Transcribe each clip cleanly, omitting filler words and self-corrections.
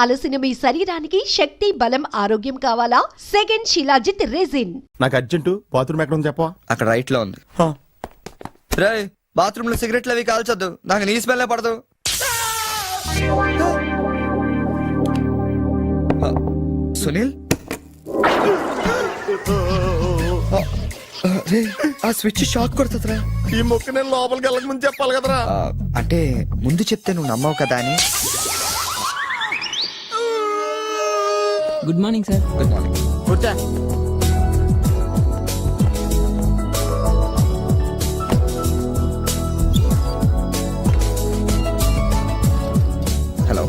అలసిన మీ శరీరానికి శక్తి, బలం, ఆరోగ్యం కావాలా? Second shilajit resin. నాకు అర్జెంటు బాత్రూమ్ ఎక్కడ ఉంది చెప్పవా? అక్కడ రైట్ లో ఉంది. రే బాత్రూమ్ లో సిగరెట్లు అవి కాల్చొద్దు, నాకు నీ స్మెల్ పడదు. సునీల్, ఆ స్విచ్ షాక్ కొడుతుందిరా. ఈ మొక్క నేను లోపలికి వెళ్ళక ముందు చెప్పాలి కదరా. అంటే ముందు చెప్తే నువ్వు నమ్మవు కదా అని. Good morning sir. Good morning. కూర్చో. హలో,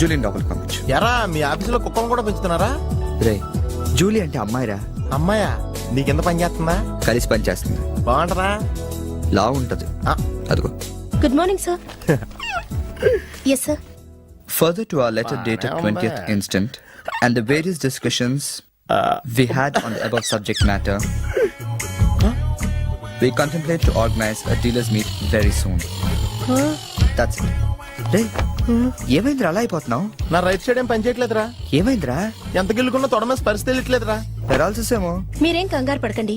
జూలియన్ లోపలికి పంపించు. ఎరా మీ ఆఫీసులో కుక్కను కూడా పెంచుతున్నారా? రే జూలీ అంటే అమ్మాయిరా. అమ్మాయా? నీకెంత పని చేస్తుందా? కలిసి పని చేస్తుంది. బాగుంటరా? లా ఉంటది. అదిగో. Good morning sir. Yes sir. Further to our letter dated 20th instant and the various discussions we had on the above subject matter, we contemplate to organize a dealers meet very soon. That's it. Hey, ఏమైందిరా అలా అయిపోతున్నావు? నా right side ఏం పని చేయట్లేదురా. ఏమైందిరా? ఎంత గిల్లుకున్నా తొడమే స్పర్శ తెలియట్లేదురా. Paralysis ఏమో. మీరేం కంగారు పడకండి.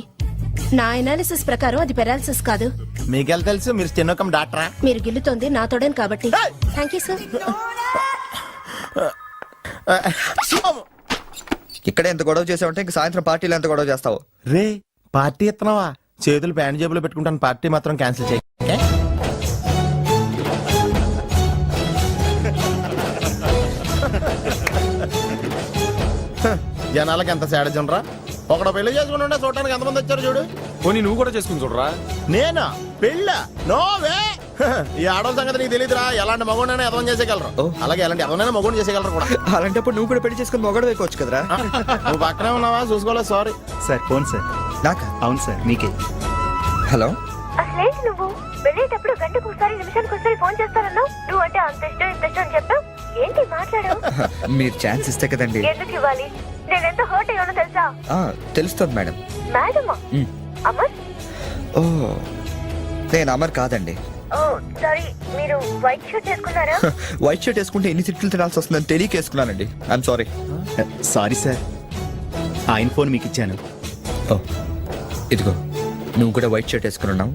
నా అనాలిసిస్ ప్రకారం అది పెరాలసిస్ కాదు. మీకెళ్ళ తెలుసు, మీరు స్టెనోకం డాక్టరా? మీరు గిల్లుతోంది నా తోడని కాబట్టి. Thank you sir. ఇక్కడ ఎంత గొడవ చేసావంటే ఇంక సాయంత్రం పార్టీలో ఎంత గొడవ చేస్తావు? రే పార్టీ ఇస్తున్నావా? చేతులు ప్యాంట్ జేబులో పెట్టుకుంటాను, పార్టీ మాత్రం క్యాన్సిల్ చేయి. జనాలకి ఎంత సాడజం రా. ఒకడు పెళ్లి చేసుకుంటుంటే చూడటానికి ఎంతమంది వచ్చారు చూడు. పోనీ నువ్వు కూడా చేసుకుని చూడరా. నేనా పెళ్ళ? నోవే. ఈ ఆడవాళ్ళ సంగతి నీకు తెలియదురా. ఎలాంటి మగోడైనా ఎదవం చేసేయగలరు, అలాగే ఎలాంటి ఎదవనైనా మగోడు చేసేయగలరు కూడా. అలాంటప్పుడు నువ్వు కూడా పెళ్లి చేసుకుని మొగడు అయిపోవచ్చు కదరా. నువ్వు పక్కనే ఉన్నావా? చూసుకోలేదు. Sorry sir. Phone sir. నాకా? అవును సార్, మీకే. హలో. అసలేంటి నువ్వు వెళ్ళేటప్పుడు గంటకు ఒకసారి నిమిషానికి ఒకసారి ఫోన్ చేస్తానన్నావు. నువ్వు అంటే అంత ఇష్టం ఇంత ఇష్టం అని చెప్పావు. ఏంటి మాట్లాడావు? మీరు ఛాన్స్ ఇస్తే కదండి. ఎందుకు ఇవ్వాలి? నేను ఎంత హర్ట్ అయ్యానో తెలుసా? తెలుస్తుంది మేడం. మేడమా? అమర్? ఓ నేను అమర్ కాదండి. ఓ సారీ, మీరు వైట్ షర్ట్ వేసుకున్నారా? వైట్ షర్ట్ వేసుకుంటే ఎన్ని తిట్లు తినాల్సి వస్తుందని తెలియక వేసుకున్నానండి. I'm sorry. సారీ సార్, ఆయన ఫోన్ మీకు ఇచ్చాను. ఓ ఇదిగో, నువ్వు కూడా వైట్ షర్ట్ వేసుకుని ఉన్నావు.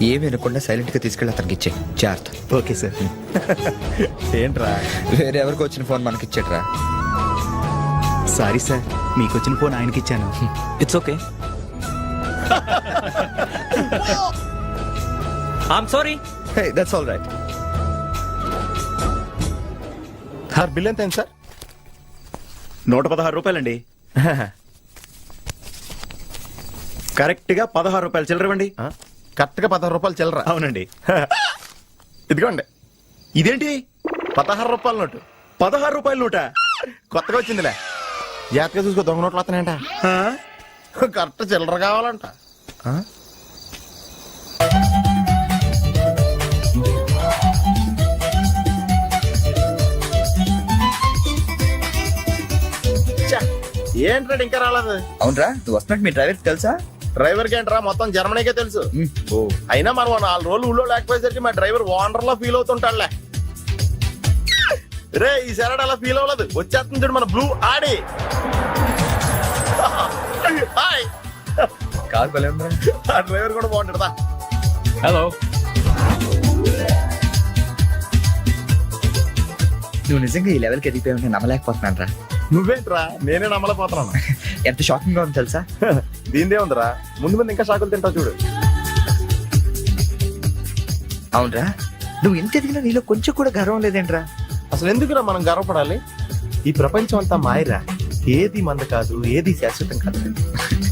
ఏమి వినకుండా సైలెంట్ గా తీసుకెళ్ళి అతనికి ఇచ్చే. జాగ్రత్త. Okay sir. ఏంట్రా? వేరే ఎవరికి వచ్చిన ఫోన్ మనకి ఇచ్చేట్రా. సారీ సార్, మీకు వచ్చిన ఫోన్ ఆయనకి ఇచ్చాను. It's okay. I'm sorry. Hey that's all right. Sir bill ఎంత సార్? 116 రూపాయలండి. కరెక్ట్ గా 16 రూపాయలు చిల్లరవండి. కరెక్ట్ గా 16 రూపాయలు చిల్లరా? అవునండి. ఇదిగోండి. ఇదేంటి 16 రూపాయల నోటు? 16 రూపాయల నోట? కొత్తగా వచ్చిందిలే. జాగ్రత్తగా చూసుకో, దొంగ నోట్లు వస్తున్నాయంట. కరెక్ట్ చిల్లర కావాలంట. ఏంట్రా ఇంకా రాలేదు? అవునరా, నువ్వు వస్తున్నట్టు మీ డ్రైవర్ తెలుసా? డ్రైవర్ కి ఏంట్రా, మొత్తం జర్మనీకే తెలుసు. అయినా మనం 4 రోజులు ఊళ్ళో లేకపోయేసరికి మా డ్రైవర్ ఓనర్ లో ఫీల్ అవుతుంటాడులే. రే ఈ సరడ్ అలా ఫీల్ అవ్వలేదు, వచ్చేస్తుంది చూడు మన బ్లూ ఆడి. హాయ్. కాదు భలే ఉందిరా. ఆ డ్రైవర్ కూడా బాగుంటాడు. హలో. నువ్వు నిజంగా ఈ లెవెల్కి ఎదిగిపోయావు, నేను నమ్మలేకపోతున్నాను రా. నువ్వేంట్రా, నేనే నమ్మలేకపోతున్నాను. ఎంత షాకింగ్ గా ఉంది తెలుసా? దీనిదే ఉందిరా, ముందు ముందు ఇంకా షాకులు తింటావు చూడు. అవునరా, నువ్వు ఎంత ఎదిగినా నీలో కొంచెం కూడా గర్వం లేదేంట్రా? అసలు ఎందుకురా మనం గర్వపడాలి? ఈ ప్రపంచం అంతా మాయరా, ఏది మంద కాదు, ఏది శాశ్వతం కాదు.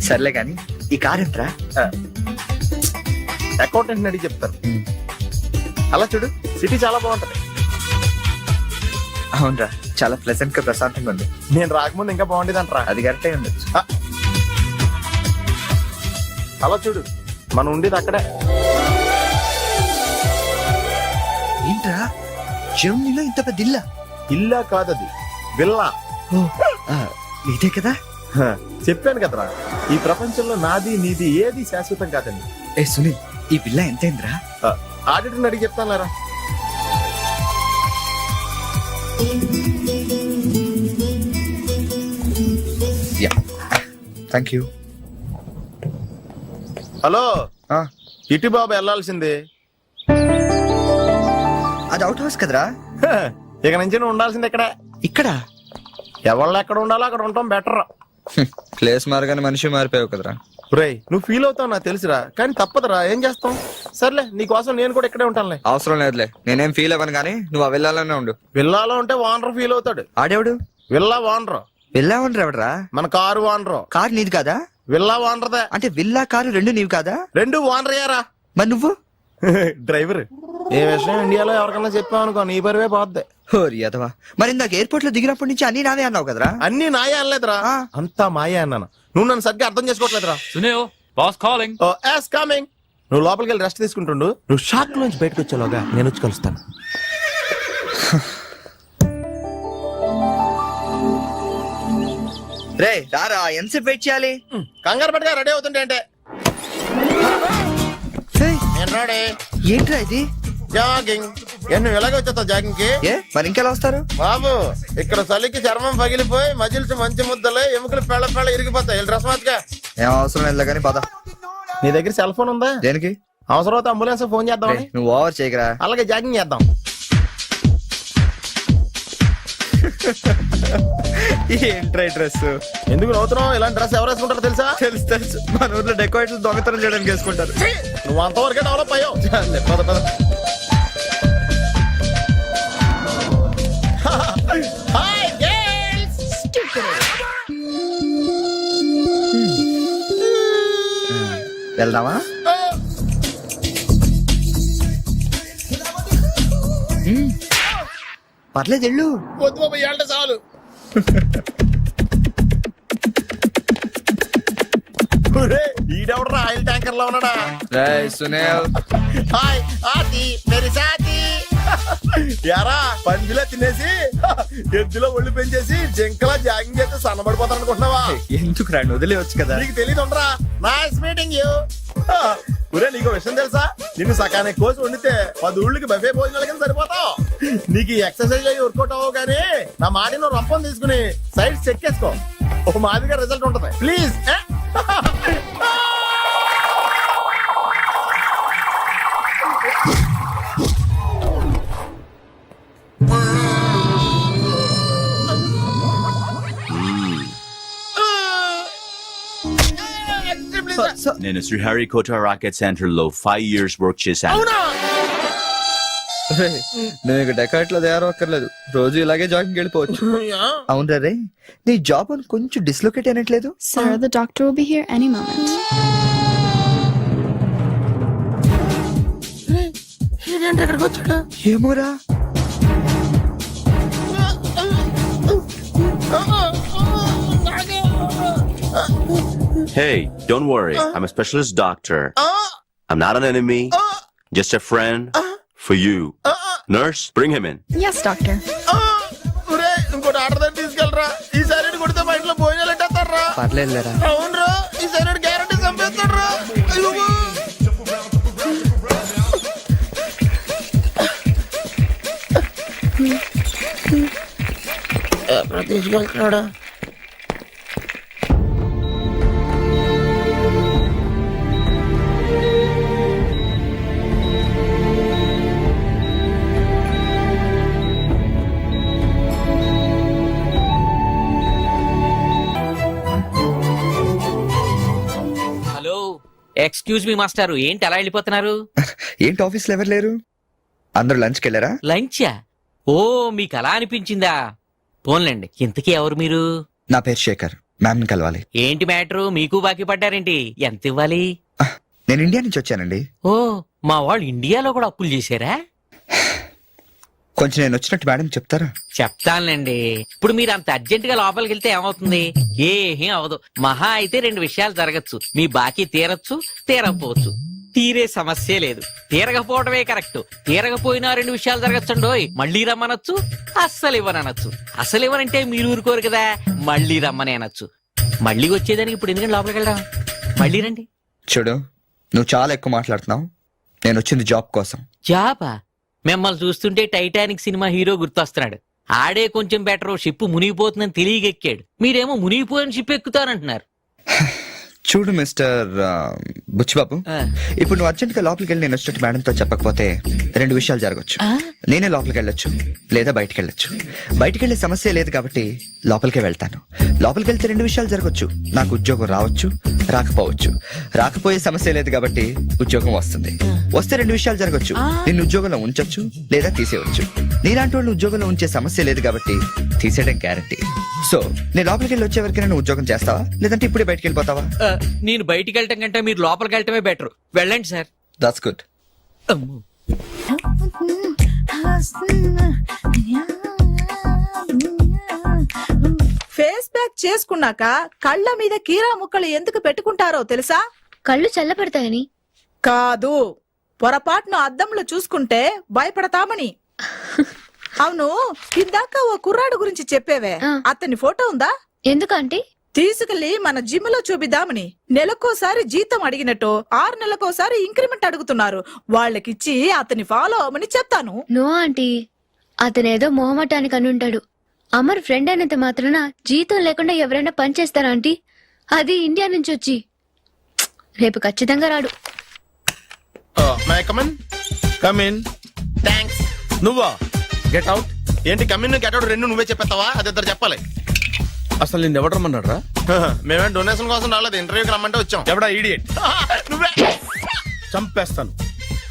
సర్లే గాని ఈ కార్ ఎంతరా? అకౌంటెంట్ అడిగి చెప్తారు. అలా చూడు, సిటీ చాలా బాగుంటది. అవునరా, చాలా ప్లెజెంట్ గా ప్రశాంతంగా ఉంది. నేను రాకముందు ఇంకా బాగుండేదంటరా. అది కరెక్టే ఉండొచ్చు. అలా చూడు, మనం ఉండేది అక్కడే. ఏంట్రా, జర్మనీలో ఇంత పెద్ద ఇల్లా? ఇల్లా కాదది, విల్లా. ఇదే కదా? చెప్పాను కదరా, ఈ ప్రపంచంలో నాది నీది ఏది శాశ్వతం కాదండి. ఏ సునీల్, ఈ విల్లా ఎంతైందిరా? ఆడిటర్ అడిగి చెప్తాను లేరా. Yeah thank you. హలో ఇటు బాబు వెళ్ళాల్సింది. అది అవుట్ హౌస్ కదరా. హ, ఇక నుంచి నువ్వు ఉండాల్సింది ఇక్కడ. ఇక్కడ ఎవళ్ళు ఎక్కడ ఉండాలో అక్కడ ఉండటం బెటర్. ప్లేస్ మారగానే మనిషి మారిపోయావు కదరా. రేయ్ నువ్వు ఫీల్ అవుతావు నాకు తెలుసురా, కానీ తప్పదురా, ఏం చేస్తాం. సర్లే నీకోసం నేను కూడా ఇక్కడే ఉంటానులే. అవసరం లేదులే, నేనేం ఫీల్ అవ్వను కానీ నువ్వు ఆ వెళ్ళాలనే ఉండు. విల్లాలో ఉంటే వానర్ ఫీల్ అవుతాడు. ఆడేవుడు విల్లా వానరు వెళ్ళావంటారు ఎవడరా? మన కారు వానరు. కారు నీది కాదా? విల్లా వానరదే. అంటే విల్లా కారు రెండు నీవి కాదా? రెండు వానర్ అయ్యారా. మరి నువ్వు డ్రైవర్. ఏ విషయం ఇండియాలో ఎవరికన్నా చెప్పావనుకో నీ పరివే పోద్ది. హోరి అదవా. మరి ఇందాక ఎయిర్పోర్ట్ లో దిగినప్పటి నుంచి అన్ని నావే అన్నావు కదరా. అన్ని నాయే అనలేదురా, ఆ. అంతా మాయే అన్నాను. నువ్వు నన్ను సరిగ్గా అర్థం చేసుకోవట్లేదురా. Sunil boss calling. Oh yes coming. నువ్వు లోపలికి వెళ్ళి రెస్ట్ తీసుకుంటుండు. నువ్వు షాక్ నుంచి బయటకు వచ్చేలోగా నేను వచ్చి కలుస్తాను. రే రారా, ఎంతసేపు వెయిట్ చేయాలి? కంగారు పట్టుగా రెడీ అవుతుంటే అంటే ఏయ్, నేను రెడీ. ఏంట్రా ఇది? జాగింగ్. నువ్వు ఎలాగ వచ్చేస్తావు జాగింగ్ కి? ఏ మరి ఇంకెలా వస్తారు? బాబు ఇక్కడ చలికి చర్మం పగిలిపోయి మజిల్స్ మంచి ముద్దలే ఎముకలు పెళ్ళ ఇరిగిపోతాయి. డ్రెస్ మార్చుగా. ఏం అవసరం లేదు కానీ పద. నీ దగ్గర సెల్ ఫోన్ ఉందా? దేనికి? అవసరం అయితే అంబులెన్స్ ఫోన్ చేద్దాం. ఏయ్, నువ్వు ఓవర్ చేయకరా. అలాగే జాగింగ్ చేద్దాం. ఏంట్రా డ్రెస్? ఎందుకు నవ్వుతున్నావు? ఇలాంటి డ్రెస్ ఎవరు వేసుకుంటారో తెలుసా? తెలుసు తెలుసు, మన ఊర్లో డెకోరేట్లు దొంగతనం చేయడానికి వేసుకుంటారు. నువ్వు అంతవరకే డెవలప్ అయ్యావు. చాలే, పద పద. Hi girls. వెళ్దామా? పర్లేదు వెళ్ళు. వద్దు బాబు, ఏళ్ళ చాలు. ఈడెవడరా ఆయిల్ ట్యాంకర్ లో ఉన్నాడా? రేయ్ సునీల్. హాయ్ ఆతి మేరీ సాతి. యారా పందిలా తినేసి ఎద్దులో ఒళ్ళు పెంచేసి జింకలా జాగింగ్ చేస్తే సన్నబడిపోతాను అనుకుంటున్నావా? ఎందుకు రాండి, వదిలేవచ్చు కదా. నీకు తెలియదు ఉండరా. Nice meeting you. ఒరే నీకు విషయం తెలుసా? నిన్ను సకానికి కోసి వండితే 10 ఊళ్ళకి బఫే భోజనాల కింద సరిపోతావు. నీకు ఈ ఎక్సర్సైజ్ అయ్యి వర్కౌట్ అవ్వవు కానీ నా మాడి నువ్వు రంపం తీసుకుని సైడ్ చెక్ చేసుకో. ఒక మాదిరిగా రిజల్ట్ ఉంటుంది. ప్లీజ్. నేను శ్రీహరికోట రాకెట్ సెంటర్ లో 5 years వర్క్ చేశాను. అవునా? నువ్వు ఇక డెకాట్ లో తయారక్కర్లేదు, రోజు ఇలాగే జాగింగ్ వెళ్ళిపోవచ్చు. అవును రే, నీ జాబ్ అని కొంచెం dislocate అయినట్లేదు. Sir, the doctor will be here any moment. ఏమోరా. Hey, don't worry. I'm a specialist doctor. I'm not an enemy. Just a friend for you. Nurse, bring him in. Yes, doctor. ఒరే ఇంకోటి order దగ్గర తీసుకెళ్ళరా. ఈ side కొడితే మా ఇంట్లో భోజనాలు ఎట్టేస్తారా? పర్లేదురా. అవునరా, ఈ సైడ్ గ్యారెంటీ చంపేస్తారా? తీసుకెళ్తున్నాడా? హలో, ఎక్స్క్యూజ్ మీ మాస్టారు, ఏంటి అలా వెళ్ళిపోతున్నారు? ఏంటి ఆఫీస్ లో ఎవరు లేరు? అందరూ లంచ్కి వెళ్ళారా? లంచా? ఓ, మీకు అలా అనిపించిందా? పోన్లేండి, ఇంతకీ ఎవరు మీరు? నా పేరు శేఖర్, మ్యామ్ ని కలవాలి. ఏంటి మ్యాటరు? మీకు బాకీ పడ్డారేంటి? ఎంత ఇవ్వాలి? నేను ఇండియా నుంచి వచ్చానండి. ఓ, మా వాళ్ళు ఇండియాలో కూడా అప్పులు చేశారా? కొంచెం నేను వచ్చినట్టు మేడం చెప్తారా? చెప్తానులేండి. ఇప్పుడు మీరు అంత అర్జెంట్ గా లోపలికి వెళ్తే ఏమవుతుంది? ఏం అవదు. మహా అయితే 2 విషయాలు జరగచ్చు. మీ బాకీ తీరచ్చు, తీరకపోవచ్చు. తీరే సమస్య లేదు. తీరకపోవడమే కరెక్ట్. తీరకపోయినా 2 విషయాలు జరగచ్చండోయ్. మళ్ళీ రమ్మనొచ్చు, అస్సలు ఇవ్వనొచ్చు. అసలు ఇవ్వనంటే మీరు ఊరుకోరు కదా, మళ్ళీ రమ్మని అనొచ్చు. మళ్ళీ వచ్చేదానికి ఇప్పుడు ఎందుకంటే లోపలికి వెళ్దాం. మళ్ళీ రండి. చూడు, నువ్వు చాలా ఎక్కువ మాట్లాడుతున్నావు. నేను వచ్చింది జాబ్ కోసం. జాబా? మిమ్మల్ని చూస్తుంటే టైటానిక్ సినిమా హీరో గుర్తొస్తున్నాడు. ఆడే కొంచెం బెటర్, షిప్ మునిగిపోతుందని తెలియగెక్కాడు. మీరేమో మునిగిపోయిన షిప్ ఎక్కుతానంటున్నారు. చూడు మిస్టర్ బుచ్చిబాబు, ఇప్పుడు నువ్వు అర్జెంట్ గా లోపలికి వెళ్ళి నేను వచ్చినట్టు మేడంతో చెప్పకపోతే రెండు విషయాలు జరగచ్చు. నేనే లోపలికి వెళ్ళొచ్చు, లేదా బయటికి వెళ్ళొచ్చు. బయటికి వెళ్ళే సమస్య లేదు కాబట్టి లోపలికే వెళ్తాను. లోపలికి వెళ్తే రెండు విషయాలు జరగచ్చు. నాకు ఉద్యోగం రావచ్చు, రాకపోవచ్చు. రాకపోయే సమస్య లేదు కాబట్టి ఉద్యోగం వస్తుంది. వస్తే రెండు విషయాలు జరగచ్చు. నిన్ను ఉద్యోగంలో ఉంచొచ్చు, లేదా తీసేయవచ్చు. నీలాంటి వాళ్ళు ఉద్యోగంలో ఉంచే సమస్య లేదు కాబట్టి తీసేయడం గ్యారంటీ. సో నేను లోపలికి వెళ్ళి వచ్చే వరకు నేను ఉద్యోగం చేస్తావా, లేదంటే ఇప్పుడే బయటికి వెళ్ళిపోతావా? నేను బయటికి వెళ్ళటం కంటే మీరు లోపలికి వెళ్ళటమే బెటర్. వెళ్ళండి sir. That's good. Face pack చేసుకున్నాక కళ్ళ మీద కీరా ముక్కలు ఎందుకు పెట్టుకుంటారో తెలుసా? కళ్ళు చల్లబడతాయని. కాదు, పొరపాటును అద్దంలో చూసుకుంటే భయపడతామని. అవును, ఇందాక ఓ కుర్రాడు గురించి చెప్పేవే, అతని ఫోటో ఉందా? ఎందుకంటే తీసుకెళ్లి మన జిమ్ లో చూపిద్దామని. నెలకోసారి జీతం అడిగినట్టు 6 నెలకోసారి ఇంక్రిమెంట్ అడుగుతున్నారు. వాళ్ళకిచ్చి అతని ఫాలో అవ్వమని చెప్తాను. నో ఆంటీ, అతనేదో మొహమాటానికి అనుంటాడు. అమర్ ఫ్రెండ్ అయినంత మాత్రాన జీతం లేకుండా ఎవరైనా పనిచేస్తారా ఆంటీ? అది ఇండియా నుంచి వచ్చి. రేపు ఖచ్చితంగా రాడు. థ్యాంక్స్. నువ్వా? Get out. ఏంటి కమిన్ గెట్ అవుట్ రెండు నువ్వే చెప్పేస్తావా? అది ఇద్దరు చెప్పాలి. అసలు నేను ఎవరు రమ్మన్నాడు రా? మేమేం డొనేషన్ కోసం రాలేదు, ఇంటర్వ్యూకి రమ్మంటే వచ్చాం. ఎవడా ఈడియట్? నువ్వే. చంపేస్తాను.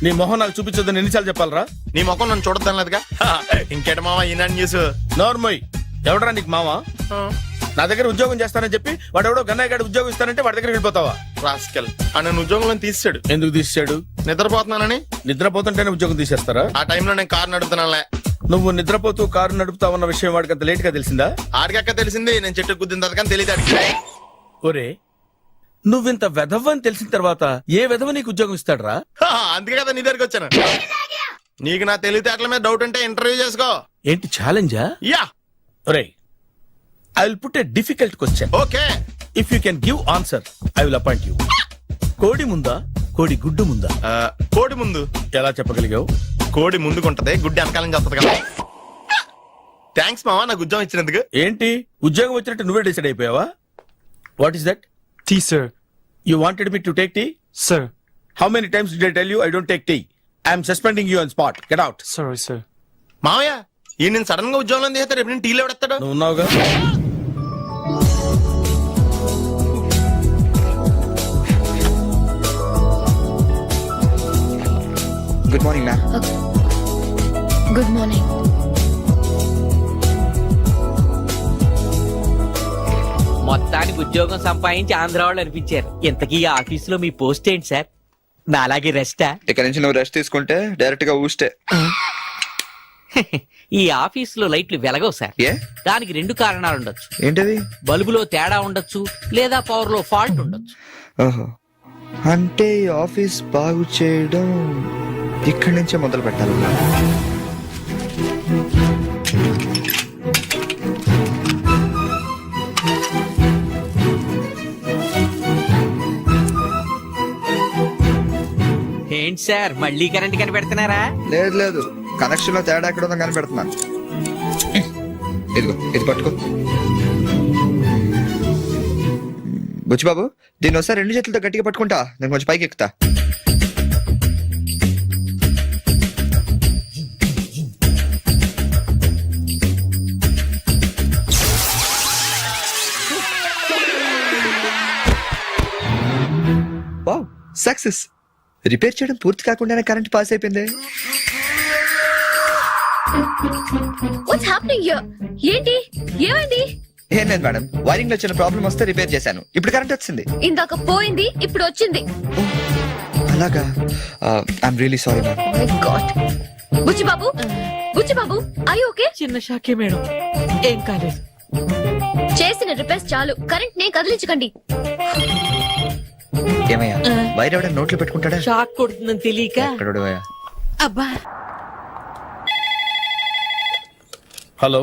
నీ మొహం నాకు చూపించొద్దని ఎన్నిసార్లు చెప్పాలరా? నీ ముఖం నన్ను చూడద్దాం లేదుగా. ఇంకేట మామ ఈనాడు న్యూస్. నోర్మోయ్, ఎవడరా నీకు మావా? నా దగ్గర ఉద్యోగం చేస్తానని చెప్పి వాడెవడో గన్నయ్య గారి ఉద్యోగం ఇస్తానంటే వాడి దగ్గర వెళ్ళిపోతావా? రాస్కెల్. నన్ను ఉద్యోగంలో తీసాడు. ఎందుకు తీసాడు? నిద్రపోతున్నానని. నిద్రపోతుంటేనే ఉద్యోగం తీసేస్తారా? ఆ టైంలో నేను కారు నడుపుతున్నానులే. నువ్వు నిద్రపోతూ కారు నడుపుతావన్న విషయం వాడికి అంత లేట్ గా తెలిసిందా? ఆడికక్క తెలిసింది, నేను చెట్టు గుద్దిన తర్వాత కానీ తెలియదు ఆడికి. ఒరే, నువ్వింత వెధవని తెలిసిన తర్వాత ఏ వెధవ నీకు ఉద్యోగం ఇస్తాడరా? అందుకే కదా నీ దగ్గరికి వచ్చాను. నీకు నా తెలివితేటల మీద డౌట్ ఉంటే ఇంటర్వ్యూ చేసుకో. ఏంటి ఛాలెంజా? యా. ఒరే, I will put a difficult question. Okay. If you can give answer I will appoint you. కోడి ముందా, కోడి గుడ్డు ముందా? కోడి ముందు. ఎలా చెప్పగలిగావు? కోడి ముందుకుంటది, గుడ్డి వెనకాలం చేస్తుంది కదా. థ్యాంక్స్ మావా నాకు ఉద్యోగం ఇచ్చినందుకు. ఏంటి ఉద్యోగం వచ్చినట్టు నువ్వే డిసైడ్ అయిపోయావా? What is that? Tea sir. You wanted me to take tea? Sir. How many times did I tell you I don't take tea? I'm suspending you on spot. Get out. Sorry sir. మావయ్య ఈ నేను sudden గా ఉద్యోగంలో తీస్తే రేపు నేను టీలో పెడతాడు. నువ్వు ఉన్నావుగా. Good morning ma'am. Good morning. మొత్తానికి ఉద్యోగం సంపాదించి ఆంధ్ర వాళ్ళు అనిపించారు. ఇంతకీ ఈ ఆఫీసులో మీ పోస్ట్ ఏంటి సార్? నాలాగే రెస్టా? ఇక్కడ నుంచి నువ్వు రెస్ట్ తీసుకుంటే డైరెక్ట్ గా ఊస్తే. ఈ ఆఫీసులో లైట్లు వెలగవు సార్. ఏ? దానికి 2 కారణాలు ఉండొచ్చు. ఏంటది? బల్బులో తేడా ఉండొచ్చు, లేదా పవర్ లో ఫాల్ట్ ఉండొచ్చు. ఓహో, అంటే ఈ ఆఫీస్ బాగు చేయడం ఇక్కడి నుంచే మొదలు పెట్టాలి. ఏంటి సార్ మళ్ళీ కరెంట్ కనిపెడుతున్నారా? లేదు లేదు, కనెక్షన్ లో తేడా ఎక్కడ ఉందో కనిపెడుతున్నాను. ఇదిగో ఇది పట్టుకో. బుచ్చిబాబు, దీన్ని ఒకసారి 2 చేతులతో గట్టిగా పట్టుకుంటా, నేను కొంచెం పైకి ఎక్కుతా. Wow, success. రిపేర్ చేయడం పూర్తి కాకుండానే కరెంట్ పాస్ అయిపోయింది. What's happening here? ఏంటి, ఏమైంది? ఏం లేదు మేడం, వైరింగ్ లో చిన్న ప్రాబ్లం వస్తే రిపేర్ చేశాను. ఇప్పుడు కరెంట్ వచ్చింది. ఇందాక పోయింది, ఇప్పుడు వచ్చింది. అలాగా? I'm really sorry ma'am. My God. Buchibabu, Buchibabu, I okay? చిన్న షాకే మేడం, ఏం కాలేదు. చేసిన రిపేర్స్ చాలు, కరెంట్ నే కదిలించకండి. ఏమయ్యా, వైర్ ఎవడ నోట్లో పెట్టుకుంటాడా? షాక్ కొడుతుందని తెలియక. ఎక్కడోడవయ్యా? అబ్బా. Hello,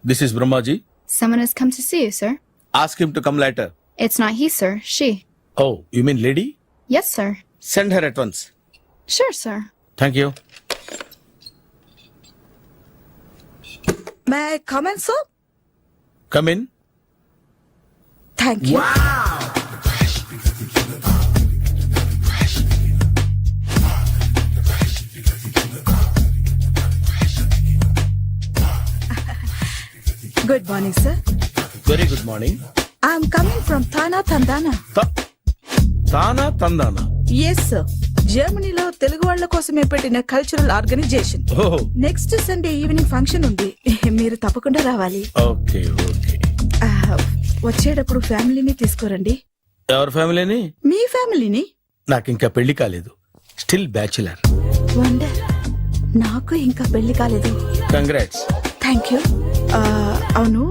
this is Brahmaji. Someone has come to see you, sir. Ask him to come later. It's not he, sir. She. Oh, you mean lady? Yes, sir. Send her at once. Sure, sir. Thank you. May comment sir? Come in. Thank you. Good morning sir. Very good morning. I'm coming from TANA తందానా. తానా తందానా? Yes sir, జర్మనీలో తెలుగు వాళ్ళ కోసమే పెట్టిన cultural organisation. ఓహో, next Sunday evening function ఉంది, మీరు తప్పకుండా రావాలి. Okay okay. వచ్చేటప్పుడు ఫ్యామిలీని తీసుకోరండి. ఎవరి ఫ్యామిలీని? మీ ఫ్యామిలీని. నాకు ఇంకా పెళ్లి కాలేదు, స్టిల్ బ్యాచులర్. వండర్, నాకు ఇంకా పెళ్లి కాలేదు. కంగ్రాట్స్. Thank you. అవును,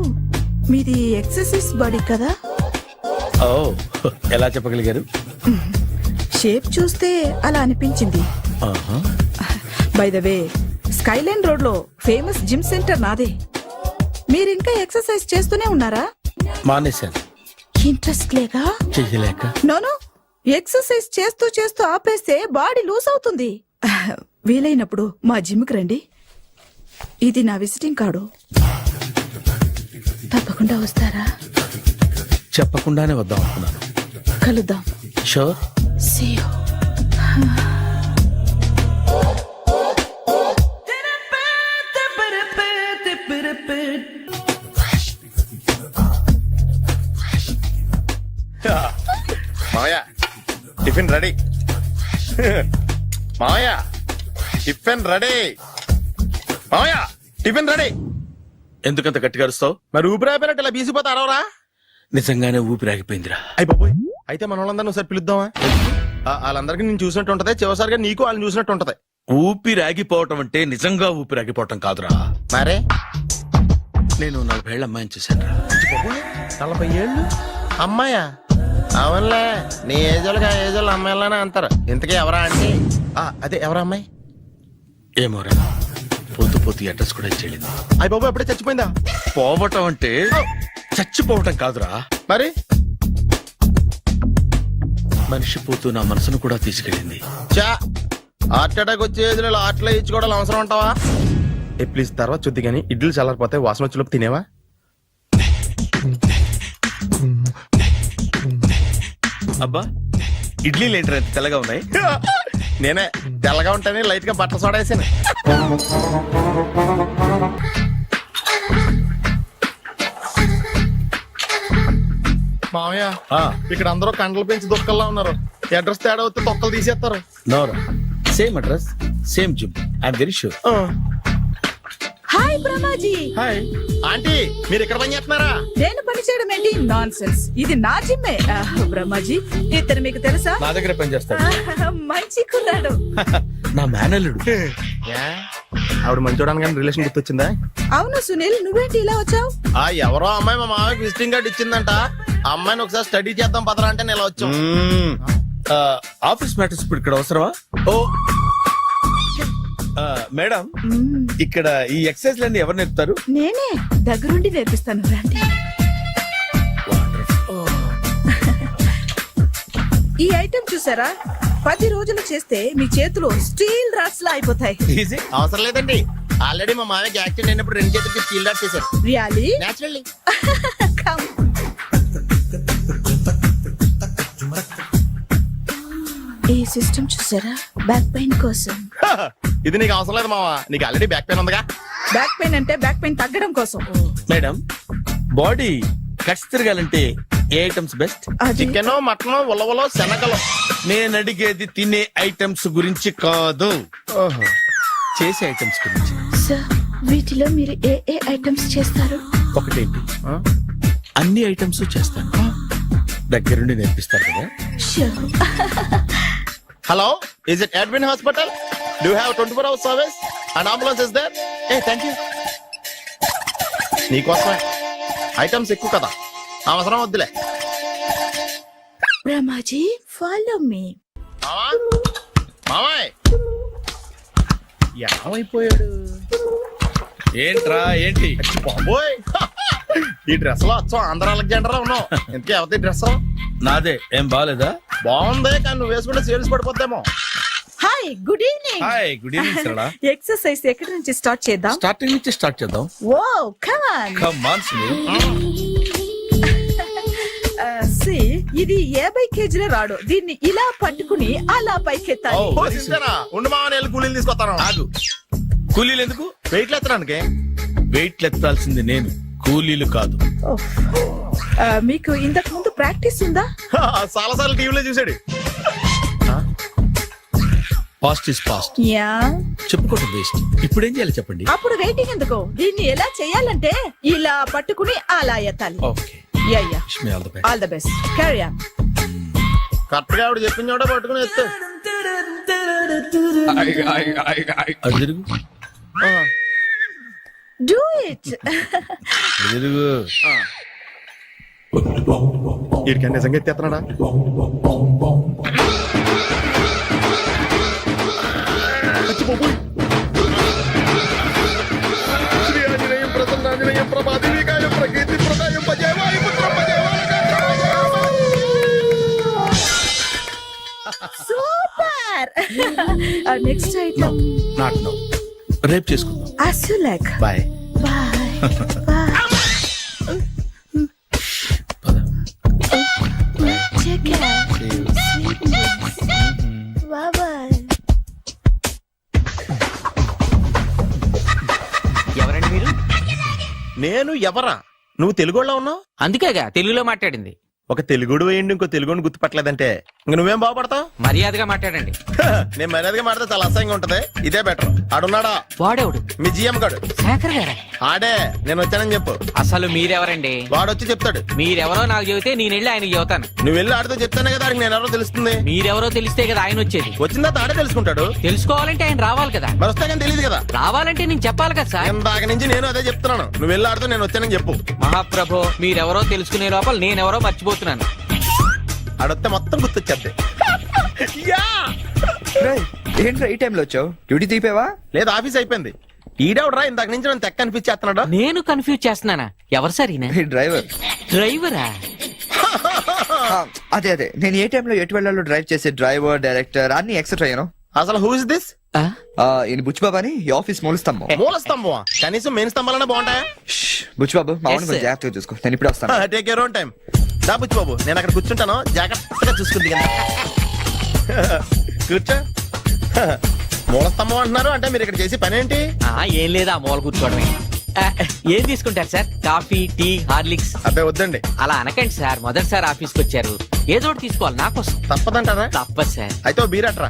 మీది ఎక్సర్సైజ్ బాడీ కదా? ఓ, ఎలా చెప్పగలిగారు? షేప్ చూస్తే అలా అనిపించింది. ఆహా. By the way, Skyline road లో ఫేమస్ జిమ్ సెంటర్ నాదే. మీరు ఇంకా ఎక్సర్సైజ్ చేస్తూనే ఉన్నారా? మానేశాను, ఇంట్రెస్ట్ లేగా? చెయ్యలేక. నోను, ఎక్సర్సైజ్ చేస్తూ చేస్తూ ఆపేస్తే బాడీ లూజ్ అవుతుంది. వీలైనప్పుడు మా జిమ్కి రండి. ఇది నా విజిటింగ్ కార్డు. తప్పకుండా వస్తారా? చెప్పకుండానే వద్దాం అనుకున్నాను. కలుద్దాం. షూర్. See you. మావయ్య టిఫిన్ రెడీ. మావయ్య టిఫిన్ రెడీ. మావయ్య టిఫిన్ రెడీ. ఎందుకంత గట్టిగా అరుస్తావు? మరి ఊపిరి అయిపోయినట్టు ఇలా బీసిపోతే అరవరా? నిజంగానే ఊపిరాగిపోయిందిరా. అయ్యి బాబోయ్, అయితే మన వాళ్ళందరినీ ఒకసారి పిలుద్దామా? వాళ్ళందరికీ నేను చూసినట్టు ఉంటది, చివరిసారిగా నీకు వాళ్ళని చూసినట్టు ఉంటది. ఊపిరాగిపోవటం అంటే నిజంగా ఊపిరాగిపోవటం కాదురా. మరే నేను 40 ఏళ్ల అమ్మాయిని చూశాను రా. 40 ఏళ్ళు అమ్మాయా? అవునులే, నీ ఏజోళ్ళకి ఆ ఏజోళ్ళు అమ్మాయిలానే అంటారు. ఇంతకీ ఎవరా అంటే? అదే ఎవరా అమ్మాయి? ఏమోరా, పోతూ పోతూ అడ్రస్ కూడా ఇచ్చేళ్ళింది. అయ్యి బాబు ఎప్పుడే చచ్చిపోయిందా? పోవటం అంటే చచ్చిపోవటం కాదురా, మరి మనిషి పోతూ నా మనసును కూడా తీసుకెళ్ళింది. చా, హార్ట్ అటాక్ వచ్చే ఏజ్లో హార్ట్లో ఇచ్చుకోవడం అవసరం అంటావా? ప్లీజ్ తర్వాత చూద్ది కానీ ఇడ్లీలు చల్లారిపోతే వాసన వచ్చేలోపు తినేవా? అబ్బా, ఇడ్లీలు ఏంటి అంత తెల్లగా ఉన్నాయి? నేనే తెల్లగా ఉంటానే లైట్ గా బట్టలు సోడా వేసాను. మామయ్య, ఇక్కడ అందరూ కండలు పెంచి దుక్కల్లా ఉన్నారు. అడ్రస్ తేడా వస్తే తొక్కలు తీసేస్తారు. నోరా, same address, same gym. I'm very sure. Hi Brahmaji. Hi aunty, మీరు ఇక్కడ పని చేస్తున్నారా? నేను పని చేయడం ఏంటి? నాన్ సెన్స్, ఇది నా జిమ్మే. బ్రహ్మాజీ, ఇతను మీకు తెలుసా? నా దగ్గర పని చేస్తాడు. మంచి కుర్రాడు. నా మేనల్లుడు. ఆవిడ మంచి చూడడానికి రిలేషన్ గుర్తొచ్చిందా? అవును సునీల్, నువ్వేంటి ఇలా వచ్చావు? ఎవరో అమ్మాయి మా మామయ్యకి విజిటింగ్ కార్డు ఇచ్చిందంట. ఆ అమ్మాయిని ఒకసారి స్టడీ చేద్దాం పదరా అంటే నేను ఇలా వచ్చాం. ఆఫీస్ మ్యాటర్స్ ఇప్పుడు ఇక్కడ అవసరమా? ఓ మేడం, ఇక్కడ ఈ ఎక్సర్సైజ్ లన్నీ ఎవరు నేర్పుతారు? నేనే దగ్గరుండి నేర్పిస్తాను, రండి. ఈ ఐటెం చూసారా? 10 రోజులు చేస్తే మీ చేతులు స్టీల్ రాట్స్ లా అయిపోతాయి. అవసరం లేదండి, ఆల్రెడీ మా మామయ్యకి యాక్సిడెంట్ అయినప్పుడు 2 చేతులకి స్టీల్ డాట్ చేశారు. రియల్లీ? నేచురల్లీ. Come. ఈ సిస్టమ్ చూసారా? బ్యాక్ పెయిన్ కోసం. ఇది నీకు అవసరం లేదు మావా, నీకు ఆల్రెడీ బ్యాక్ పెయిన్ ఉందిగా. బ్యాక్ పెయిన్ అంటే బ్యాక్ పెయిన్ తగ్గడం కోసం. మేడం, బాడీ కట్స్ తిరగాలంటే ఏ ఐటమ్స్ బెస్ట్? చికెన్, మటన్, ఉలవలో, శనగలు. నేను అడిగేది తినే ఐటమ్స్ గురించి కాదు, చేసే ఐటమ్స్ గురించి. సార్, వీటిలో మీరు ఏ ఏ ఐటమ్స్ చేస్తారు? ఒకటేంటి, అన్ని ఐటమ్స్ చేస్తాను. దగ్గరుండి నేర్పిస్తారు కదా. Hello, is it admin hospital? Do have 24 hours service and ambulance is there? Thank you. నీకోసమే ఐటమ్స్ ఎక్కువ కదా, అవసరం వద్దులే. Brahmaji, follow me. మామాయ్ ఏమైపోయాడు? ఏంట్రా ఏంటి? బాబోయ్, ఈ డ్రెస్ లో వచ్చాం ఆంధ్ర అలెగ్జాండర్ లో ఉన్నావు. ఇంతకీ ఎవరి డ్రెస్? నాదే. ఏం బాగాలేదా? బాగుంది, కానీ నువ్వు వేసుకుంటే సేల్స్ పడిపోద్దేమో. Hi hi good evening. Hi good evening Sarala. Exercise ఎక్కడి నుంచి స్టార్ట్ చేద్దాం? స్టార్టింగ్ నుంచి స్టార్ట్ చేద్దాం. Oh come on. Come on Sunil. ఇది 50 కేజీల రాడు. దీన్ని ఇలా పట్టుకుని అలా పైకెత్తాలి. ఓ సింతేనా? ఉండు మామ, నేను కూలీలు తీసుకొస్తాను. ఆగు. కూలీలు ఎందుకు? వెయిట్లు ఎత్తడానికి. వెయిట్ ఎత్తాల్సింది నేను, కూలీలు కాదు. మీకు ఇంతకు ముందు ప్రాక్టీస్ ఉందా? చాలా సార్లు టీవీలో చూసాడు. Past is past, yeah. చెప్పుకోవడం వేస్ట్. ఇప్పుడు ఏం చేయాలి చెప్పండి. అప్పుడు వెయిటింగ్ ఎందుకు? దీన్ని ఎలా చేయాలంటే ఇలా పట్టుకుని అలా ఎత్తాలి. Okay, ya ya. Wish me all the best. All the best. Carry on. Correct గా ఆవిడ చెప్పిన చోట పట్టుకుని ఎత్తు. అటు తిరుగు, డూ ఇట్. అటు తిరుగు. వీడికి నిజంగా ఎత్తేస్తున్నాడా? శ్రీ ఆంజనేయం ప్రసన్నాంజనేయం ప్రభాదేవికాయం ప్రకీర్తి ప్రదాయం భజేవాయు పుత్రం super. Next item not now, రేపు చేసుకుందాం. as you like. Bye. Bye. Bye. Take care. Sweet dreams. Bye bye. ఎవరండి మీరు? నేను ఎవరా? నువ్వు తెలుగులో ఉన్నావు. అందుకేగా తెలుగులో మాట్లాడింది. ఒక తెలుగుడు వేయండి, ఇంకో తెలుగుని గుర్తుపట్టలేదంటే ఇంక నువ్వేం బాగుపడతావు? మర్యాదగా మాట్లాడండి. నేను మర్యాదగా మాడితే చాలా అసహ్యంగా ఉంటది. ఇదే బెటర్. ఆడున్నాడా? వాడేవుడు? మీ జిఎం గాడు. శేఖర్ గారా? ఆడే. నేను వచ్చానని చెప్పు. అసలు మీరెవరండి? వాడొచ్చి చెప్తాడు. మీరెవరో నాకు చెబితే నేను వెళ్ళి ఆయనకి చెబుతాను. నువ్వు వెళ్ళి ఆడితో చెప్తానే కదా ఆడికి నేను ఎవరో తెలుస్తుంది. మీరెవరో తెలిస్తే కదా ఆయన వచ్చేది. వచ్చిందా ఆడే తెలుసుకుంటాడు. తెలుసుకోవాలంటే ఆయన రావాలి కదా. మరి వస్తే కానీ తెలియదు కదా. రావాలంటే నేను చెప్పాలి కదా సార్. ఇందాక నుంచి నేను అదే చెప్తున్నాను. నువ్వు వెళ్ళి ఆడితో నేను వచ్చానని చెప్పు. మహాప్రభు, మీరెవరో తెలుసుకునే లోపల నేనెవరో మర్చిపోతున్నాను. ఆడొస్తే మొత్తం గుర్తొచ్చేద్ది. ఏంట్రా ఈ టైంలో వచ్చావు? డ్యూటీ తీపేవా? లేదు, ఆఫీస్ అయిపోయింది. ఈడెవడరా ఇందాక నుంచి నన్ను తెక్క అనిపించేస్తున్నాడు. నేను కన్ఫ్యూజ్ చేస్తున్నానా? ఎవరు సార్ ఈయన? డ్రైవర్. డ్రైవరా? అదే అదే, నేను ఏ టైంలో ఎటు వెళ్ళాలో డ్రైవ్ చేసే డ్రైవర్, డైరెక్టర్ అన్ని ఎక్సెట్రా యూనో. అసలు హూ ఇస్ దిస్? ఈయన బుచ్చిబాబు అని ఈ ఆఫీస్ మూల స్తంభం. మూల స్తంభం? కనీసం మెయిన్ స్తంభాలన్నా బాగుంటాయా? బుచ్చిబాబు మా Yes, sir. జాగ్రత్తగా చూసుకో, నేను ఇప్పుడు వస్తాను. Take your own time. దా బుచ్చి బాబు, నేను అక్కడ కూర్చుంటాను, జాగ్రత్తగా చూసుకుంది. కూర్చో. మూల స్తంభం అంటున్నారు అంటే మీరు ఇక్కడ చేసే పని ఏంటి? ఏం లేదా, మూల కూర్చోవడమే. ఏం తీసుకుంటారు సార్? Coffee, tea, Horlicks? అబ్బాయి వద్దండి. అలా అనకండి సార్, మొదటిసారి ఆఫీస్కి వచ్చారు, ఏదో ఒకటి తీసుకోవాలి నా కోసం. తప్పదంటారా? తప్పదు సార్. అయితే ఓ బీర్ అట్రా.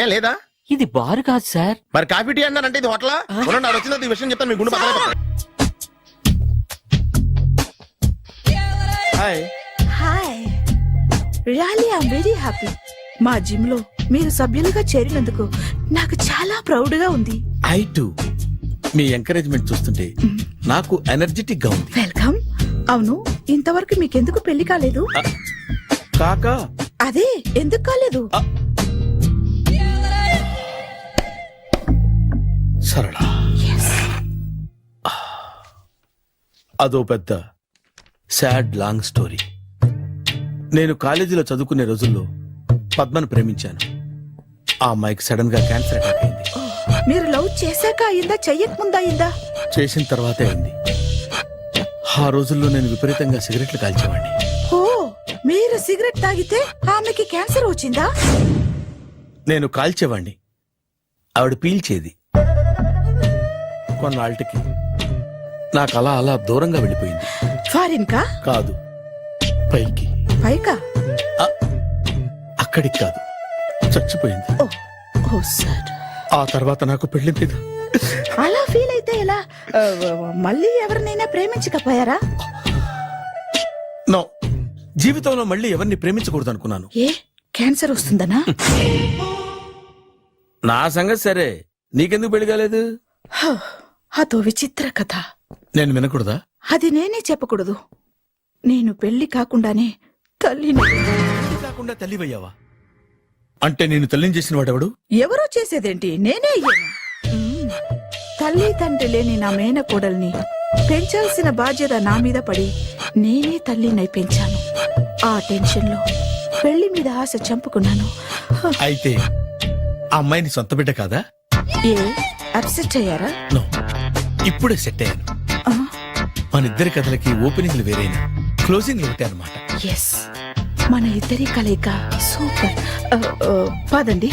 ఏం లేదా? ఇది బారు కాదు సార్. మరి కాఫీ టీ అన్నారంటే ఇది హోటలా? ఉండండి, ఆడ వచ్చిన ఈ విషయం చెప్తాను, మీ గుండె పక్కన. Hi. Hi. Really I am very happy. మా జిమ్ లో మీరు సభ్యులుగా చేరినందుకు నాకు చాలా ప్రౌడ్ గా ఉంది. I to. మీ ఎంకరేజ్మెంట్ చూస్తుంటే నాకు ఎనర్జెటిక్ గా ఉంది. వెల్కమ్. అవును, ఇంతవరకు మీకెందుకు పెళ్లి కాలేదు? కాకా అదే ఎందుకు కాలేదు? సరళ, అదో పెద్ద సాడ్ లాంగ్ స్టోరీ. నేను కాలేజీలో చదువుకునే రోజుల్లో పద్మను ప్రేమించాను. ఆ అమ్మాయికి సడన్ గా క్యాన్సర్ అటాక్ అయింది. మీరు లవ్ చేశాక అయిందా, చెయ్యక ముందా అయిందా? చేసిన తర్వాతే అయింది. ఆ రోజుల్లో నేను విపరీతంగా సిగరెట్లు కాల్చేవాడిని. ఓ, మీరు సిగరెట్ తాగితే ఆమెకి క్యాన్సర్ వచ్చిందా? నేను కాల్చేవాణ్ణి, ఆవిడ పీల్చేది. కొన్నాళ్ళకి నాకు అలా అలా దూరంగా వెళ్ళిపోయింది. ఫారిన్ కా? కాదు, పైకి. పైకా? అక్కడికి కాదు, చచ్చిపోయింది. ఓ సార్. ఆ తర్వాత నాకు పెళ్లి మీద అలా ఫీల్ అయితే ఎలా? మళ్ళీ ఎవరినైనా ప్రేమించకపోయారా? నో, జీవితంలో మళ్ళీ ఎవరిని ప్రేమించకూడదు అనుకున్నాను. ఏ, క్యాన్సర్ వస్తుందనా? నా సంగతి సరే, నీకెందుకు పెళ్లి కాలేదు? అదో విచిత్ర కథ. నేను వినకూడదా? అది నేనే చెప్పకూడదు. నేను పెళ్లి కాకుండానే తల్లిని. పెళ్లి కాకుండా తల్లివయ్యావా? అంటే నేను తల్లిని చేసిన వాడెవడు? ఎవరో చేసేదేంటి, నేనే అయ్యాను. తల్లి తండ్రి లేని నా మేనకోడల్ని పెంచాల్సిన బాధ్యత నా మీద పడి నేనే తల్లినై పెంచాను. ఆ టెన్షన్ లో పెళ్లి మీద ఆశ చంపుకున్నాను. అయితే ఆ అమ్మాయిని సొంత బిడ్డ కాదా? ఏ అప్సెట్ అయ్యారా? నో, ఇప్పుడే సెట్ అయ్యాను. ఆ, మన ఇద్దరి కథలకి ఓపెనింగ్లు వేరైనా క్లోజింగ్లు ఒకటే అనమాట. ఎస్, మన ఇద్దరి కలయిక సూపర్. పదండి,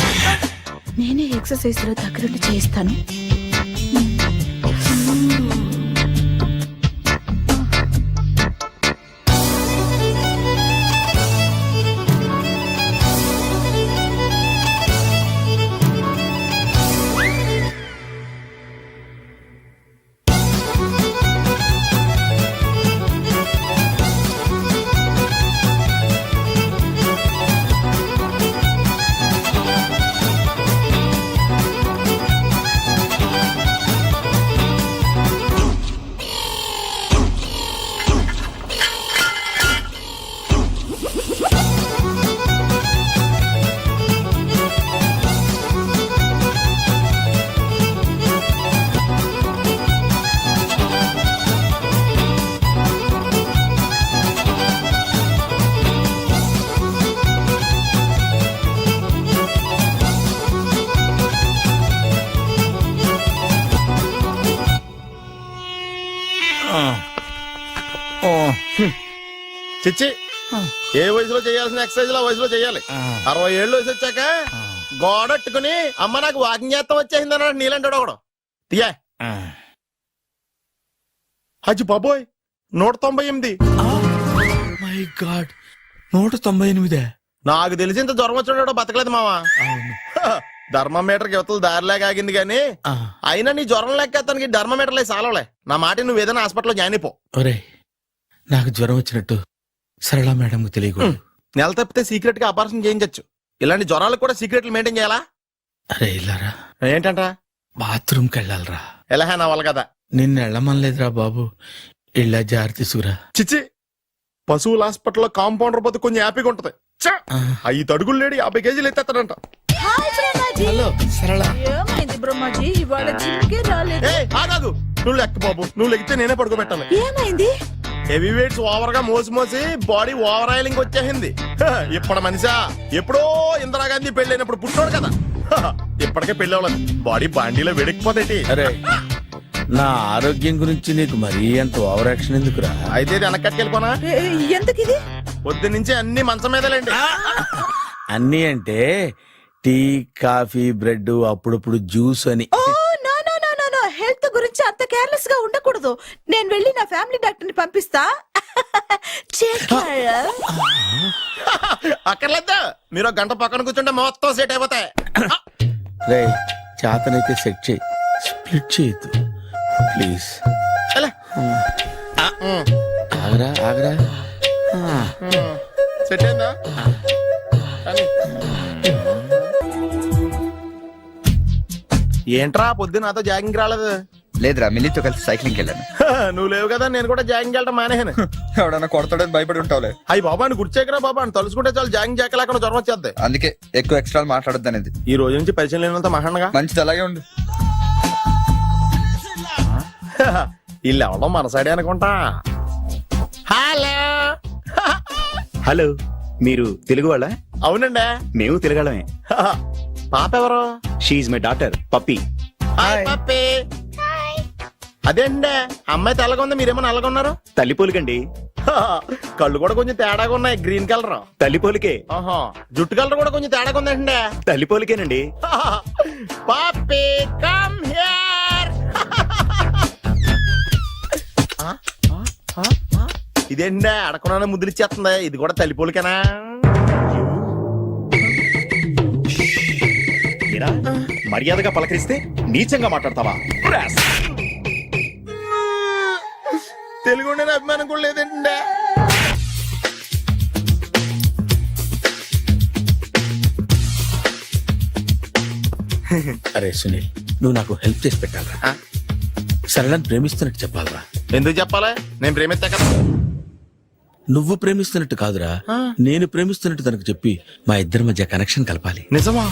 నేనే ఎక్సర్సైజ్ లో దగ్గరుండి చేయిస్తాను. చిచ్చి, ఏ వయసులో చేయాల్సిన ఎక్సర్సైజ్ ఆ వయసులో చేయాలి. 60 ఏళ్ళు వయసు వచ్చాక గోడట్టుకుని అమ్మ నాకు వాకింగ్ చేస్తాం వచ్చేసింది అన్నాడు నీలంటాడు ఒకడు. తీయా అజ్జి బాబోయ్, 198. My God, 198. నాకు తెలిసి ఇంత జ్వరం వచ్చాడో బతకలేదు మావా. ధర్మమీటర్ యువతలు దారిలాగా ఆగింది గానీ అయినా నీ జ్వరం లెక్క అతనికి ధర్మమీటర్లే సాలవలే. నా మాట నువ్వు ఏదైనా హాస్పిటల్లో జాయిన్ అయిపో. ఒరే, నాకు జ్వరం వచ్చినట్టు సరళ మేడం తెలియకూడదు. నెల తప్పితే సీక్రెట్ గా ఆపరేషన్ చేయించచ్చు. ఇలాంటి జ్వరాలకు కూడా సీక్రెట్లు మెయింటైన్ చేయాలా? అరే ఇల్లారా, ఏంటంట? బాత్రూమ్కి వెళ్ళాలరా. ఎలా నా వాళ్ళ కదా. నిన్ను వెళ్ళమనలేదురా బాబు, ఇళ్ళ జారి తీసుకురా. చిచ్చి, పశువుల హాస్పిటల్లో కాంపౌండర్ పోతే కొంచెం హ్యాపీగా ఉంటది. 5 అడుగులు లేడి 50 కేజీలు ఎత్తేస్తాడంట. హలో సరళ. ఏమైంది బ్రహ్మాజీ, ఇవాళ జిమ్కే రాలేదు? ఆగాదు, నువ్వు లెక్క బాబు. నువ్వు లెక్కితే నేనే పడుకోబెట్టాలి. ఏమైంది? హెవీ వెయిట్స్ ఓవర్ గా మోసి బాడీ ఓవర్ ఆయిలింగ్ వచ్చేసింది. ఇప్పుడు మనిషా ఎప్పుడో ఇందిరాగాంధీ పెళ్ళైనప్పుడు పుట్టాడు కదా, ఇప్పటికే పెళ్లి అవ్వలేదు. బాడీ బాండీలో వెడికిపోతాయి. అరే, నా ఆరోగ్యం గురించి నీకు మరీ అంత ఓవర్ యాక్షన్ ఎందుకురా? అయితే ఇది వెనక్కట్టుకెళ్ళిపోనా? ఎందుకు ఇది? పొద్దు నుంచి అన్ని మంచం మీదలేండి. అన్నీ అంటే టీ, కాఫీ, బ్రెడ్, అప్పుడప్పుడు జ్యూస్ అని. Oh no no no no no, health గురించి అంత కేర్లెస్ గా ఉండకూడదు. నేను వెళ్ళి నా ఫ్యామిలీ డాక్టర్ ని పంపిస్తా. అక్కర్లేదు, మీరు 1 గంట పక్కన కూర్చుంటే మొత్తం సెట్ అయిపోతాయి. రే, చేతనైతే సెట్ చేయి, స్ప్లిట్ చేయొద్దు ప్లీజ్. ఆగరా ఆగరా. సెట్ అయిందా? ఏంట్రా పొద్దు నాతో జాగింగ్ రాలేదు? లేదురా, మిల్లీతో కలిసి సైక్లింగ్కి వెళ్ళాను. నువ్వు లేవు కదా, నేను కూడా జాగింగ్ వెళ్ళడం మానేహాను. ఎవడన్నా కొడతాడని భయపడి ఉంటావులే. అయ్యి బాబా, అని గుర్చేకరా బాబా, అని తలుసుకుంటే చాలు జాగింగ్ చేయలేకుండా జ్వరం వచ్చేద్ది. అందుకే ఎక్కువ ఎక్స్ట్రా మాట్లాడొద్దు అనేది. ఈ రోజు నుంచి పరిచయం లేనంత మహాన్నగా. మంచిది, అలాగే ఉండు. వీళ్ళు ఎవడం మనసాడే అనుకుంటా. హలో. హలో, మీరు తెలుగు వాళ్ళ? అవునండి, మేము తెలుగాళ్ళమే. పాప ఎవరు? She's my daughter Pappi. Hi Pappi. అదేండి, అమ్మాయి తెల్లగా ఉంది, మీరేమో నల్లగా ఉన్నారు. తల్లి పోలికండి. కళ్ళు కూడా కొంచెం తేడాగా ఉన్నాయి, గ్రీన్ కలర్. తల్లి పోలికే. జుట్టు కలర్ కూడా కొంచెం తేడాగా ఉందండి. తల్లి పోలికేనండి. పప్పి కమ్ హియర్. ఇదేంటి అడగకుండా ముద్రిచ్చేస్తుంది, ఇది కూడా తల్లిపోలికేనా? మర్యాదగా పలకరిస్తే నీచంగా మాట్లాడతావా? తెలుగు అభిమానం కూడా లేదండి. అరే సునీల్, నువ్వు నాకు హెల్ప్ చేసి పెట్టాలరా. సరళని ప్రేమిస్తున్నట్టు చెప్పాలరా. ఎందుకు చెప్పాలి? నేను ప్రేమిస్తా కదా. నువ్వు ప్రేమిస్తున్నట్టు కాదురా, నేను ప్రేమిస్తున్నట్టు తనకు చెప్పి మా ఇద్దరి మధ్య కనెక్షన్ కలపాలి. నిజమా?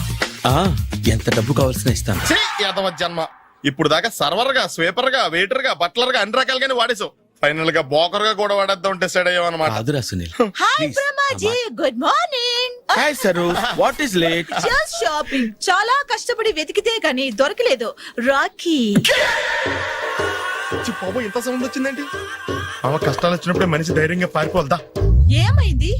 ఎంత డబ్బు కావాల్సిన ఇస్తాను. యాదవ జన్మ, ఇప్పుడు దాకా సర్వర్ గా, స్వీపర్ గా, వెయిటర్ గా, బట్లర్ గా అన్ని రకాలుగానే వాడేసావు. ఫైనల్ గా బోకర్ గా కూడా వాడేద్దాం డిసైడ్ అయ్యావు అనమాట. కాదురా Sunil. Hi Brahmaji, good morning. Hi sir what is late? Just shopping. చాలా కష్టపడి వెతికితే గాని దొరకలేదు. రాఖీ. బాబు ఇంత సౌండ్ వచ్చిందేంటి? అవ కష్టాలు వచ్చినప్పుడు మనిషి ధైర్యంగా పారిపోల్దా. ఏమైంది?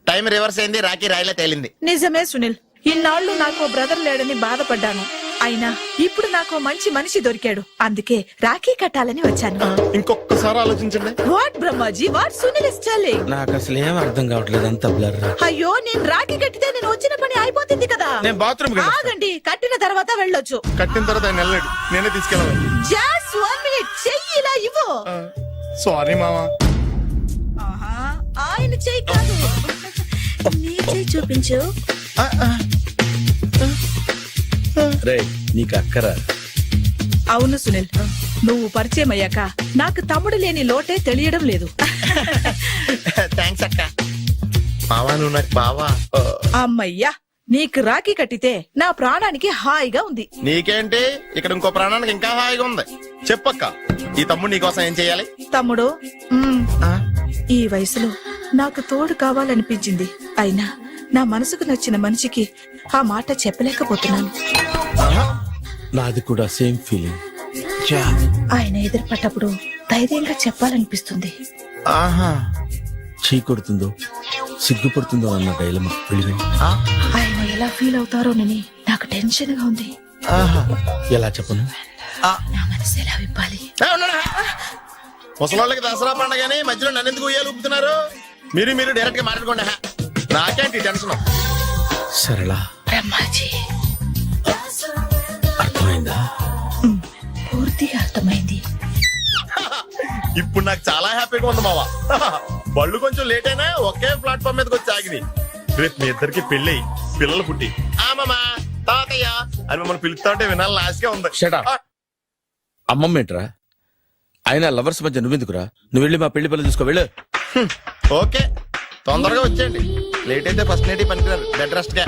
టైం రివర్స్ అయింది, రాఖీ రాయిలా తేలింది. నిజమే సునీల్, ఇన్నాళ్ళు నాకు బ్రదర్ లేడని బాధపడ్డాను. అయినా ఇప్పుడు నాకు మంచి మనిషి దొరికాడు. అందుకే రాఖీ కట్టాలని వచ్చాను. ఇంకొకసారి ఆలోచించండి. What Brahmaji, what Sunil is telling? నాకు అసలు ఏం అర్థం కావట్లేదు, అంత బ్లర్. అయ్యో, నేను రాఖీ కట్టితే నేను వచ్చిన పని అయిపోతుంది కదా. నేను బాత్రూమ్ ఆగండి, కట్టిన తర్వాత వెళ్ళొచ్చు. కట్టిన తర్వాత ఆయన వెళ్ళాడు, నేనే తీసుకెళ్ళాలి. జస్ట్ 1 minute, చెయ్యి ఇలా ఇవ్వు. సారీ మామా. ఆహా, ఆయన చెయ్యి కాదు, నీ చెయ్యి చూపించు. రే నీకు అక్కరా? అవును సునీల్, నువ్వు పరిచయం అయ్యాక నాకు తమ్ముడు లేని లోటే తెలియడం లేదు. థ్యాంక్స్ అక్క. మావా నువ్వు నాకు బావా. అమ్మయ్యా, నీకు రాఖీ కట్టితే నా ప్రాణానికి హాయిగా ఉంది. నీకేంటి, ఇక్కడ ఇంకో ప్రాణానికి ఇంకా హాయిగా ఉంది. చెప్పక్క, ఈ తమ్ముడు నీకోసం ఏం చెయ్యాలి? తమ్ముడు, ఈ వయసులో నాకు తోడు కావాలనిపించింది. అయినా నా మనసుకు నచ్చిన మనిషికి ఆ మాట చెప్పలేకపోతున్నాను. నాది కూడా సేమ్ ఫీలింగ్. ఆయన ఎదురుపడ్డప్పుడు ధైర్యంగా చెప్పాలనిపిస్తుంది. ఆహా, చీ కొడుతుందో సిగ్గుపడుతుందో అన్న డైలమా. ఆయన ఎలా ఫీల్ అవుతారోనని నాకు టెన్షన్ గా ఉంది. ఎలా చెప్పను? నా మనసు ఎలా విప్పాలి? ముసలోళ్ళకి దసరా పండగని మధ్యలో నన్ను ఎందుకు ఉయ్యాలు ఊపుతున్నారు? మీరు డైరెక్ట్ గా మాట్లాడుకోండి. నాకేంటి టెన్షన్? సరళ, బ్రహ్మాజీ, అర్థమైందా? పూర్తిగా అర్థమైంది. ఇప్పుడు నాకు చాలా హ్యాపీగా ఉంది మావా. బళ్ళు కొంచెం లేట్ అయినా ఒకే ప్లాట్ఫామ్ మీదకి వచ్చి ఆగింది. రేపు మీ ఇద్దరికి పెళ్ళి పిల్లలు పుట్టి ఆమమ్మా తాతయ్య అని మమ్మల్ని పిలుస్తా ఉంటే వినాలి లాస్ట్గా ఉంది. Shut up. అమ్మమ్మేంట్రా? ఆయన లవర్స్ మధ్య నువ్వెందుకురా? నువ్వు వెళ్ళి మా పెళ్లి పిల్లలు చూసుకో, వెళ్ళు. ఓకే, తొందరగా వచ్చేయండి. లేట్ అయితే ఫస్ట్ నైట్ పనికిరారు, బెడ్ రెస్ట్ గా.